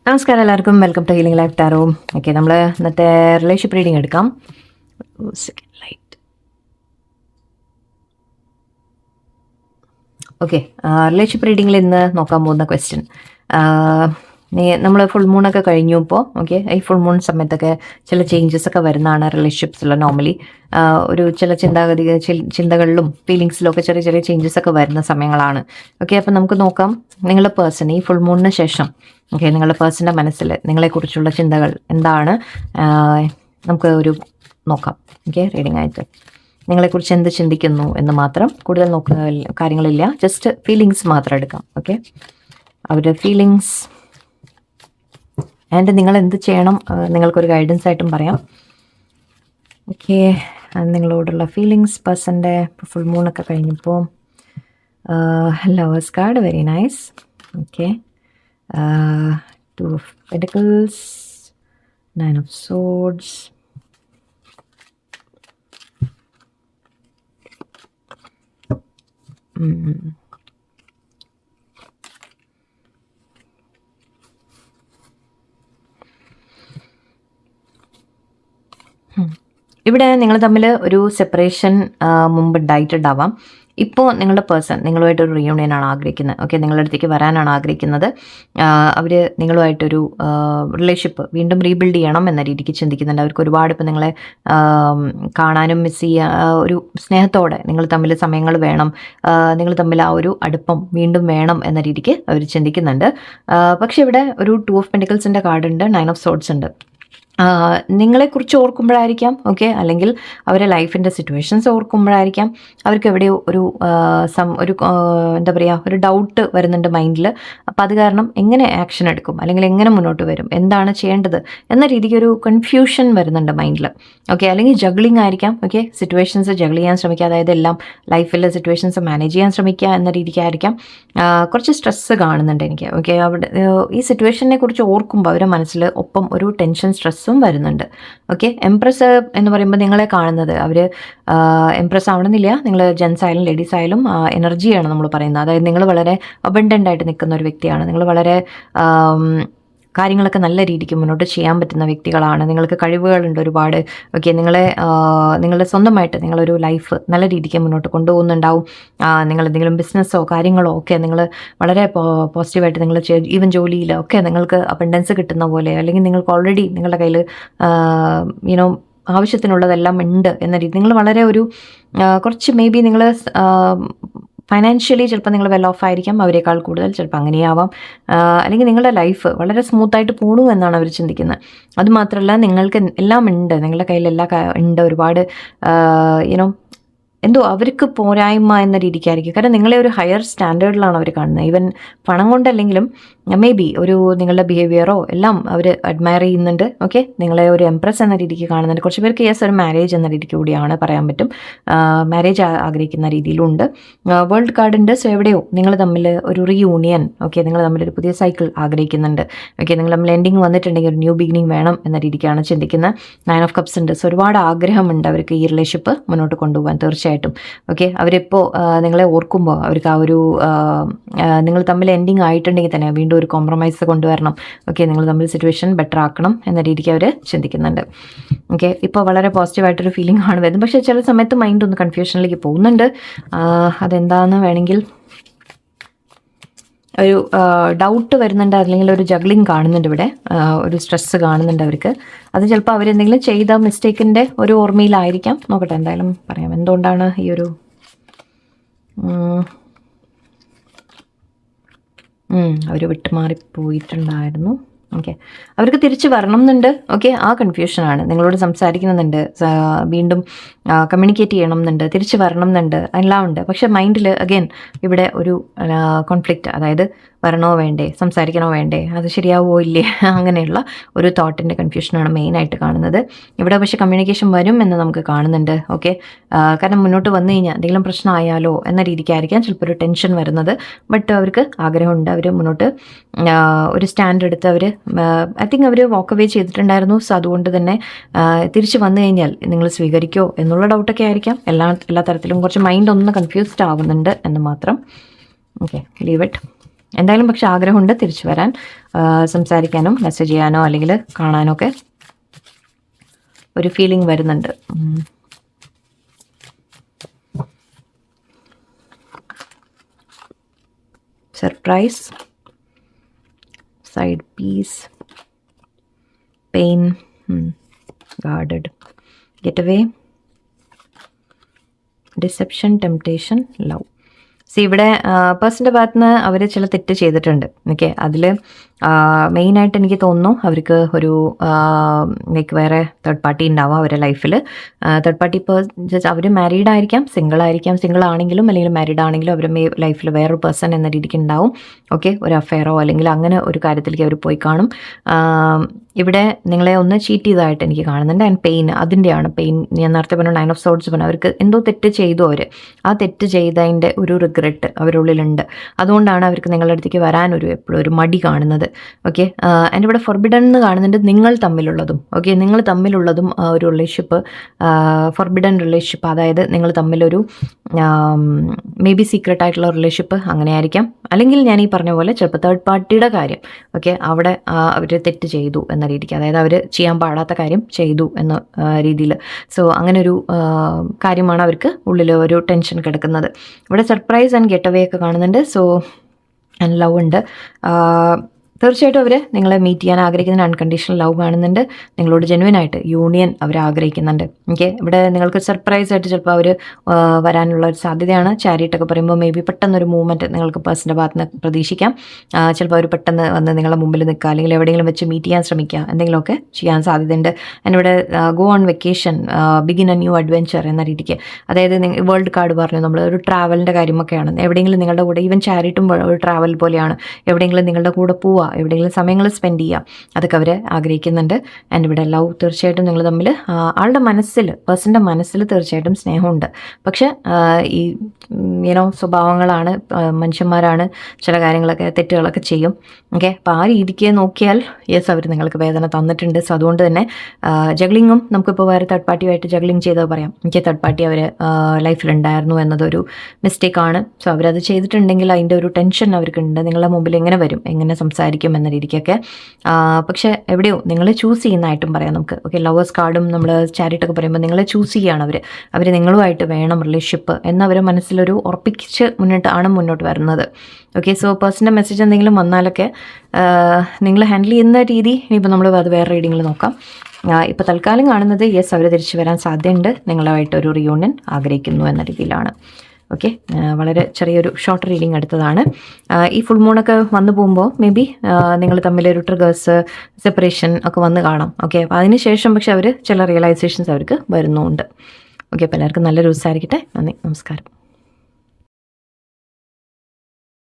നമസ്കാരം എല്ലാവർക്കും, welcome to healing life tarot. Okay, നമ്മൾ ഇന്നത്തെ റിലേഷൻഷിപ്പ് റീഡിംഗ് എടുക്കാം. ലൈറ്റ്. ഓക്കെ, റിലേഷൻഷിപ്പ് റീഡിങ്ങിൽ ഇന്ന് നോക്കാൻ പോകുന്ന ക്വസ്റ്റ്യൻ, നമ്മൾ ഫുൾ മൂണൊക്കെ കഴിഞ്ഞു ഇപ്പോൾ. ഓക്കെ, ഈ ഫുൾ മൂൺ സമയത്തൊക്കെ ചില ചേഞ്ചസ് ഒക്കെ വരുന്നതാണ് റിലേഷൻഷിപ്സിൽ. നോർമലി ഒരു ചില ചിന്തകളിലും ഫീലിങ്സിലും ഒക്കെ ചെറിയ ചെറിയ ചേഞ്ചസ് ഒക്കെ വരുന്ന സമയങ്ങളാണ്. ഓക്കെ, അപ്പം നമുക്ക് നോക്കാം നിങ്ങളുടെ പേഴ്സൺ ഈ ഫുൾ മൂണിന് ശേഷം, ഓക്കെ, നിങ്ങളുടെ പേഴ്സൻ്റെ മനസ്സിൽ നിങ്ങളെക്കുറിച്ചുള്ള ചിന്തകൾ എന്താണ്, നമുക്ക് ഒരു നോക്കാം. ഓക്കെ, റീഡിംഗ് ആയിട്ട് നിങ്ങളെക്കുറിച്ച് എന്ത് ചിന്തിക്കുന്നു എന്ന് മാത്രം, കൂടുതൽ നോക്കുന്ന കാര്യങ്ങളില്ല, ജസ്റ്റ് ഫീലിങ്സ് മാത്രം എടുക്കാം. ഓക്കെ, അവരുടെ ഫീലിങ്സ് ആൻഡ് നിങ്ങൾ എന്ത് ചെയ്യണം, നിങ്ങൾക്കൊരു ഗൈഡൻസ് ആയിട്ടും പറയാം. ഓക്കെ, നിങ്ങളോടുള്ള ഫീലിങ്സ് പേഴ്സൻ്റെ ഫുൾ മൂണൊക്കെ കഴിഞ്ഞപ്പോൾ. Lovers card, very nice. Okay, two of pentacles, 9 of swords, ഇവിടെ നിങ്ങൾ തമ്മിൽ ഒരു സെപ്പറേഷൻ മുമ്പ് ഉണ്ടായിട്ടുണ്ടാവാം. ഇപ്പോൾ നിങ്ങളുടെ പേഴ്സൺ നിങ്ങളുമായിട്ടൊരു റീയൂണിയനാണ് ആഗ്രഹിക്കുന്നത്. ഓക്കെ, നിങ്ങളുടെ അടുത്തേക്ക് വരാനാണ് ആഗ്രഹിക്കുന്നത്. അവർ നിങ്ങളുമായിട്ടൊരു റിലേഷൻഷിപ്പ് വീണ്ടും റീബിൽഡ് ചെയ്യണം എന്ന രീതിക്ക് ചിന്തിക്കുന്നുണ്ട്. അവർക്ക് ഒരുപാട് ഇപ്പം നിങ്ങളെ കാണാനും മിസ് ചെയ്യുക, ഒരു സ്നേഹത്തോടെ നിങ്ങൾ തമ്മിൽ സമയങ്ങൾ വേണം, നിങ്ങൾ തമ്മിൽ ആ ഒരു അടുപ്പം വീണ്ടും വേണം എന്ന രീതിക്ക് അവർ ചിന്തിക്കുന്നുണ്ട്. പക്ഷെ ഇവിടെ ഒരു 2 ഓഫ് പെന്റിക്കിൾസിൻ്റെ കാർഡ് ഉണ്ട്, 9 ഓഫ് സോർഡ്സ് ഉണ്ട്. നിങ്ങളെക്കുറിച്ച് ഓർക്കുമ്പോഴായിരിക്കാം, ഓക്കെ, അല്ലെങ്കിൽ അവരുടെ ലൈഫിൻ്റെ സിറ്റുവേഷൻസ് ഓർക്കുമ്പോഴായിരിക്കാം അവർക്ക് എവിടെയോ ഒരു എന്താ പറയുക, ഒരു ഡൗട്ട് വരുന്നുണ്ട് മൈൻഡിൽ. അപ്പോൾ അത് കാരണം എങ്ങനെ ആക്ഷൻ എടുക്കും, അല്ലെങ്കിൽ എങ്ങനെ മുന്നോട്ട് വരും, എന്താണ് ചെയ്യേണ്ടത് എന്ന രീതിക്ക് ഒരു കൺഫ്യൂഷൻ വരുന്നുണ്ട് മൈൻഡിൽ. ഓക്കെ, അല്ലെങ്കിൽ ജഗ്ലിംഗ് ആയിരിക്കാം. ഓക്കെ, സിറ്റുവേഷൻസ് ജഗിൾ ചെയ്യാൻ ശ്രമിക്കുക, അതായത് എല്ലാം ലൈഫിലെ സിറ്റുവേഷൻസ് മാനേജ് ചെയ്യാൻ ശ്രമിക്കുക എന്ന രീതിക്കായിരിക്കാം. കുറച്ച് സ്ട്രെസ്സ് കാണുന്നുണ്ട് എനിക്ക്. ഓക്കെ, അവിടെ ഈ സിറ്റുവേഷനെ കുറിച്ച് ഓർക്കുമ്പോൾ അവരുടെ മനസ്സിൽ ഒപ്പം ഒരു ടെൻഷൻ, സ്ട്രെസ്സും വരുന്നുണ്ട്. ഓക്കെ, എംപ്രസ് എന്ന് പറയുമ്പോൾ നിങ്ങളെ കാണുന്നത്, അവർ എംപ്രസ് ആവണമെന്നില്ല, നിങ്ങൾ ജെൻസ് ആയാലും ലേഡീസ് ആയാലും എനർജിയാണ് നമ്മൾ പറയുന്നത്. അതായത് നിങ്ങൾ വളരെ അബണ്ടൻ്റ് ആയിട്ട് നിൽക്കുന്ന ഒരു വ്യക്തിയാണ്. നിങ്ങൾ വളരെ കാര്യങ്ങളൊക്കെ നല്ല രീതിക്ക് മുന്നോട്ട് ചെയ്യാൻ പറ്റുന്ന വ്യക്തികളാണ്. നിങ്ങൾക്ക് കഴിവുകളുണ്ട് ഒരുപാട്. ഓക്കെ, നിങ്ങളുടെ സ്വന്തമായിട്ട് നിങ്ങളൊരു ലൈഫ് നല്ല രീതിക്ക് മുന്നോട്ട് കൊണ്ടുപോകുന്നുണ്ടാവും. നിങ്ങൾ എന്തെങ്കിലും ബിസിനസ്സോ കാര്യങ്ങളോ ഒക്കെ നിങ്ങൾ വളരെ പോസിറ്റീവായിട്ട് നിങ്ങൾ ഈവൻ ജോലിയിലോ ഒക്കെ നിങ്ങൾക്ക് അബണ്ടൻസ് കിട്ടുന്ന പോലെ, അല്ലെങ്കിൽ നിങ്ങൾക്ക് ഓൾറെഡി നിങ്ങളുടെ കയ്യിൽ ആവശ്യത്തിനുള്ളതെല്ലാം ഉണ്ട് എന്ന രീതി നിങ്ങൾ വളരെ ഒരു കുറച്ച് മേ ബി നിങ്ങൾ ഫൈനാൻഷ്യലി ചിലപ്പോൾ നിങ്ങൾ വെൽ ഓഫ് ആയിരിക്കാം അവരെക്കാൾ കൂടുതൽ, ചിലപ്പോൾ അങ്ങനെയാവാം. അല്ലെങ്കിൽ നിങ്ങളുടെ ലൈഫ് വളരെ സ്മൂത്തായിട്ട് പോണു എന്നാണ് അവർ ചിന്തിക്കുന്നത്. അതുമാത്രമല്ല നിങ്ങൾക്ക് എല്ലാം ഉണ്ട്, നിങ്ങളുടെ കയ്യിൽ എല്ലാം ഉണ്ട്, ഒരുപാട് എന്തോ അവർക്ക് പോരായ്മ എന്ന രീതിക്കായിരിക്കും. കാരണം നിങ്ങളെ ഒരു ഹയർ സ്റ്റാൻഡേർഡിലാണ് അവർ കാണുന്നത്. ഈവൻ പണം കൊണ്ടല്ലെങ്കിലും മേ ബി ഒരു നിങ്ങളുടെ ബിഹേവിയറോ എല്ലാം അവർ അഡ്മയർ ചെയ്യുന്നുണ്ട്. ഓക്കെ, നിങ്ങളെ ഒരു എംപ്രസ് എന്ന രീതിക്ക് കാണുന്നുണ്ട്. കുറച്ച് പേർക്ക് യെസ് ഒരു മാരേജ് എന്ന രീതിക്ക് കൂടിയാണ് പറയാൻ പറ്റും. മാരേജ് ആഗ്രഹിക്കുന്ന രീതിയിലുണ്ട്. വേൾഡ് കാർഡ് ഉണ്ട്. സോ എവിടെയോ നിങ്ങൾ തമ്മിൽ ഒരു റീയൂണിയൻ, ഓക്കെ, നിങ്ങൾ തമ്മിൽ ഒരു പുതിയ സൈക്കിൾ ആഗ്രഹിക്കുന്നുണ്ട്. ഓക്കെ, നിങ്ങൾ തമ്മിൽ എൻഡിങ് വന്നിട്ടുണ്ടെങ്കിൽ ഒരു ന്യൂ ബിഗിനിങ് വേണം എന്ന രീതിക്കാണ് ചിന്തിക്കുന്നത്. 9 ഓഫ് കപ്സ് ഉണ്ട്. സോ ഒരുപാട് ആഗ്രഹമുണ്ട് അവർക്ക് ഈ റിലേഷൻഷിപ്പ് മുന്നോട്ട് കൊണ്ടുപോകാൻ. തീർച്ചയായിട്ടും ഓക്കെ, അവരിപ്പോൾ നിങ്ങളെ ഓർക്കുമ്പോൾ അവർക്ക് ആ ഒരു നിങ്ങൾ തമ്മിൽ എൻഡിങ് ആയിട്ടുണ്ടെങ്കിൽ തന്നെ വീണ്ടും ഒരു കോംപ്രമൈസ് കൊണ്ടുവരണം. ഓക്കെ, നിങ്ങൾ തമ്മിൽ സിറ്റുവേഷൻ ബെറ്റർ ആക്കണം എന്ന രീതിക്ക് അവർ ചിന്തിക്കുന്നുണ്ട്. ഓക്കെ, ഇപ്പോൾ വളരെ പോസിറ്റീവായിട്ടൊരു ഫീലിംഗ് ആണ് വരുന്നത്. പക്ഷേ ചില സമയത്ത് മൈൻഡ് ഒന്ന് കൺഫ്യൂഷനിലേക്ക് പോകുന്നുണ്ട്. അതെന്താണെന്ന് വേണമെങ്കിൽ ഒരു ഡൗട്ട് വരുന്നുണ്ട്, അല്ലെങ്കിൽ ഒരു ജഗ്ലിംഗ് കാണുന്നുണ്ട് ഇവിടെ, ഒരു സ്ട്രെസ്സ് കാണുന്നുണ്ട് അവർക്ക്. അത് ചിലപ്പോൾ അവരെന്തെങ്കിലും ചെയ്ത മിസ്റ്റേക്കിൻ്റെ ഒരു ഓർമ്മയിലായിരിക്കാം. നോക്കട്ടെ, എന്തായാലും പറയാം എന്തുകൊണ്ടാണ് ഈ ഒരു അവർ വിട്ടുമാറിപ്പോയിട്ടുണ്ടായിരുന്നു. ഓക്കെ, അവർക്ക് തിരിച്ച് വരണം എന്നുണ്ട്. ഓക്കെ, ആ കൺഫ്യൂഷനാണ്. നിങ്ങളോട് സംസാരിക്കുന്നുണ്ട്, വീണ്ടും കമ്മ്യൂണിക്കേറ്റ് ചെയ്യണം എന്നുണ്ട്, തിരിച്ച് വരണം എന്നുണ്ട്, എല്ലാം ഉണ്ട്. പക്ഷേ മൈൻഡിൽ അഗെയിൻ ഇവിടെ ഒരു കോൺഫ്ലിക്റ്റ്, അതായത് വരണോ വേണ്ടേ, സംസാരിക്കണോ വേണ്ടേ, അത് ശരിയാവോ ഇല്ലേ, അങ്ങനെയുള്ള ഒരു തോട്ടിൻ്റെ കൺഫ്യൂഷനാണ് മെയിനായിട്ട് കാണുന്നത്. ഇവിടെ പക്ഷേ കമ്മ്യൂണിക്കേഷൻ വരും എന്ന് നമുക്ക് കാണുന്നുണ്ട്. ഓക്കെ, കാരണം മുന്നോട്ട് വന്നു കഴിഞ്ഞാൽ എന്തെങ്കിലും പ്രശ്നമായാലോ എന്ന രീതിക്കായിരിക്കാം ചിലപ്പോൾ ഒരു ടെൻഷൻ വരുന്നത്. ബട്ട് അവർക്ക് ആഗ്രഹമുണ്ട്, അവർ മുന്നോട്ട് ഒരു സ്റ്റാൻഡ് എടുത്ത് അവർ ഐ തിങ്ക് അവർ വാക്ക് അവേ ചെയ്തിട്ടുണ്ടായിരുന്നു. സോ അതുകൊണ്ട് തന്നെ തിരിച്ച് വന്നു കഴിഞ്ഞാൽ നിങ്ങൾ സ്വീകരിക്കുമോ എന്നുള്ള ഡൗട്ടൊക്കെ ആയിരിക്കാം. എല്ലാ തരത്തിലും കുറച്ച് മൈൻഡ് ഒന്ന് കൺഫ്യൂസ്ഡ് ആവുന്നുണ്ട് എന്ന് മാത്രം. Okay, leave it. എന്തായാലും പക്ഷെ ആഗ്രഹമുണ്ട് തിരിച്ചു വരാൻ, സംസാരിക്കാനും മെസ്സേജ് ചെയ്യാനോ അല്ലെങ്കിൽ കാണാനോ ഒക്കെ ഒരു ഫീലിംഗ് വരുന്നുണ്ട്. Surprise, side piece, pain, guarded, get away, deception, temptation, love. ഇവിടെ പേഴ്സൻ്റെ ഭാഗത്ത് നിന്ന് അവർ ചില തെറ്റ് ചെയ്തിട്ടുണ്ട്. ഓക്കെ, അതിൽ മെയിനായിട്ട് എനിക്ക് തോന്നുന്നു അവർക്ക് ഒരു ലൈക്ക് വേറെ തേർഡ് പാർട്ടി ഉണ്ടാവാം അവരുടെ ലൈഫിൽ. തേർഡ് പാർട്ടി അവർ മാരീഡ് ആയിരിക്കാം, സിംഗിൾ ആയിരിക്കാം. സിംഗിൾ ആണെങ്കിലും അല്ലെങ്കിൽ മാരീഡ് ആണെങ്കിലും അവർ ലൈഫിൽ വേറൊരു പേഴ്സൺ എന്ന രീതിക്ക് ഉണ്ടാവും. ഓക്കെ, ഒരു അഫെയറോ അല്ലെങ്കിൽ അങ്ങനെ ഒരു കാര്യത്തിലേക്ക് അവർ പോയി കാണും. ഇവിടെ നിങ്ങളെ ഒന്ന് ചീറ്റ് ചെയ്തതായിട്ട് എനിക്ക് കാണുന്നുണ്ട്. ആൻഡ് പെയിൻ, അതിൻ്റെയാണ് പെയിൻ. ഞാൻ നേരത്തെ പറഞ്ഞു 9 of Swords പറഞ്ഞു, അവർക്ക് എന്തോ തെറ്റ് ചെയ്തു. അവർ ആ തെറ്റ് ചെയ്തതിൻ്റെ ഒരു റിഗ്രറ്റ് അവരുടെ ഉള്ളിലുണ്ട്. അതുകൊണ്ടാണ് അവർക്ക് നിങ്ങളുടെ അടുത്തേക്ക് വരാൻ എപ്പോഴും ഒരു മടി കാണുന്നത്. ഓക്കെ, ആൻഡ് ഇവിടെ ഫോർബിഡൻ എന്ന് കാണുന്നുണ്ട് നിങ്ങൾ തമ്മിലുള്ളതും. ഓക്കെ, നിങ്ങൾ തമ്മിലുള്ളതും ഒരു റിലേഷൻഷിപ്പ്, ഫോർബിഡൻ റിലേഷൻഷിപ്പ്, അതായത് നിങ്ങൾ തമ്മിലൊരു മേ ബി സീക്രട്ട് ആയിട്ടുള്ള റിലേഷൻഷിപ്പ് അങ്ങനെ ആയിരിക്കാം. അല്ലെങ്കിൽ ഞാൻ ഈ പറഞ്ഞ പോലെ ചിലപ്പോൾ തേർഡ് പാർട്ടിയുടെ കാര്യം. ഓക്കെ, അവിടെ അവർ തെറ്റ് ചെയ്തു എന്ന രീതിക്ക്, അതായത് അവർ ചെയ്യാൻ പാടാത്ത കാര്യം ചെയ്തു എന്ന രീതിയിൽ. സോ അങ്ങനെ ഒരു കാര്യമാണ് അവർക്ക് ഉള്ളിൽ ഒരു ടെൻഷൻ കിടക്കുന്നത്. ഇവിടെ സർപ്രൈസ് ആൻഡ് ഗെറ്റ് അവേ ഒക്കെ കാണുന്നുണ്ട്. സോ ആൻഡ് ലവ് ഉണ്ട്. തീർച്ചയായിട്ടും അവർ നിങ്ങളെ മീറ്റ് ചെയ്യാൻ ആഗ്രഹിക്കുന്ന അൺകണ്ടീഷണൽ ലവ് കാണുന്നുണ്ട്. നിങ്ങളോട് ജെന്യുവനായിട്ട് യൂണിയൻ അവർ ആഗ്രഹിക്കുന്നുണ്ട്. ഓക്കെ, ഇവിടെ നിങ്ങൾക്ക് സർപ്രൈസ് ആയിട്ട് ചിലപ്പോൾ അവർ വരാനുള്ള ഒരു സാധ്യതയാണ്. ചാരിറ്റൊക്കെ പറയുമ്പോൾ മേ ബി പെട്ടെന്നൊരു മൂവ്മെൻറ്റ് നിങ്ങൾക്ക് പേഴ്സൻ്റെ ഭാഗത്ത് നിന്ന് പ്രതീക്ഷിക്കാം. ചിലപ്പോൾ അവർ പെട്ടെന്ന് വന്ന് നിങ്ങളുടെ മുമ്പിൽ നിൽക്കുക അല്ലെങ്കിൽ എവിടെയെങ്കിലും വെച്ച് മീറ്റ് ചെയ്യാൻ ശ്രമിക്കുക, എന്തെങ്കിലുമൊക്കെ ചെയ്യാൻ സാധ്യതയുണ്ട്. ആൻഡ് ഇവിടെ go on vacation, begin A new adventure എന്ന രീതിക്ക്, അതായത് വേൾഡ് കാർഡ് പറഞ്ഞു നമ്മൾ ഒരു ട്രാവലിൻ്റെ കാര്യമൊക്കെയാണ്. എവിടെയെങ്കിലും നിങ്ങളുടെ കൂടെ, ഈവൻ ചാരിറ്റും ഒരു ട്രാവൽ പോലെയാണ്. എവിടെയെങ്കിലും നിങ്ങളുടെ കൂടെ പോവുക, എവിടെയെങ്കിലും സമയങ്ങൾ സ്പെൻഡ് ചെയ്യുക, അതൊക്കെ അവർ ആഗ്രഹിക്കുന്നുണ്ട്. ആൻഡ് ഇവിടെ ലവ്, തീർച്ചയായിട്ടും നിങ്ങൾ തമ്മിൽ ആളുടെ മനസ്സിൽ, പേഴ്സൻ്റെ മനസ്സിൽ തീർച്ചയായിട്ടും സ്നേഹമുണ്ട്. പക്ഷേ ഈ സ്വഭാവങ്ങളാണ്, മനുഷ്യന്മാരാണ്, ചില കാര്യങ്ങളൊക്കെ തെറ്റുകളൊക്കെ ചെയ്യും. ഓക്കെ, അപ്പോൾ ആ രീതിക്ക് നോക്കിയാൽ യെസ് അവർ നിങ്ങൾക്ക് വേദന തന്നിട്ടുണ്ട്. സോ അതുകൊണ്ട് തന്നെ ജഗ്ലിങ്ങും നമുക്കിപ്പോൾ വേറെ തേർഡ് പാർട്ടിയുമായിട്ട് ജഗ്ലിങ് ചെയ്തത് പറയാം. എനിക്ക് തേർഡ് പാർട്ടി അവർ ലൈഫിലുണ്ടായിരുന്നു എന്നതൊരു മിസ്റ്റേക്കാണ്. സോ അവരത് ചെയ്തിട്ടുണ്ടെങ്കിൽ അതിൻ്റെ ഒരു ടെൻഷൻ അവർക്കുണ്ട്. നിങ്ങളുടെ മുമ്പിൽ എങ്ങനെ വരും, എങ്ങനെ സംസാരിക്കും എന്ന രീതിക്കൊക്കെ. പക്ഷേ എവിടെയോ നിങ്ങൾ ചൂസ് ചെയ്യുന്നതായിട്ടും പറയാം നമുക്ക്. ഓക്കെ, ലവേഴ്സ് കാർഡും നമ്മൾ ചാരിറ്റൊക്കെ പറയുമ്പോൾ നിങ്ങളെ ചൂസ് ചെയ്യുകയാണ് അവർ നിങ്ങളുമായിട്ട് വേണം റിലേഷൻഷിപ്പ് എന്നവർ മനസ്സിലൊരു ഉറപ്പിച്ച് മുന്നോട്ട് വരുന്നത്. ഓക്കെ, സോ പേഴ്സണൽ മെസ്സേജ് എന്തെങ്കിലും വന്നാലൊക്കെ നിങ്ങൾ ഹാൻഡിൽ ചെയ്യുന്ന രീതി ഇനിയിപ്പോൾ നമ്മൾ അത് വേറെ റീഡിങ്ങിൽ നോക്കാം. ഇപ്പോൾ തൽക്കാലം കാണുന്നത് യെസ് അവർ തിരിച്ചു വരാൻ സാധ്യതയുണ്ട്, നിങ്ങളുമായിട്ടൊരു റിയൂണിയൻ ആഗ്രഹിക്കുന്നു എന്ന രീതിയിലാണ്. ഓക്കെ, വളരെ ചെറിയൊരു ഷോർട്ട് റീഡിങ് എടുത്തതാണ്. ഈ ഫുൾ മൂണൊക്കെ വന്നു പോകുമ്പോൾ മേ ബി നിങ്ങൾ തമ്മിലൊരു ട്രിഗേഴ്സ്, സെപ്പറേഷൻ ഒക്കെ വന്ന് കാണാം. ഓക്കെ, അപ്പോൾ അതിന് ശേഷം പക്ഷെ അവർ ചില റിയലൈസേഷൻസ് അവർക്ക് വരുന്നുമുണ്ട്. ഓക്കെ, അപ്പോൾ എല്ലാവർക്കും നല്ലൊരു ദിവസമായിരിക്കട്ടെ. നന്ദി, നമസ്കാരം.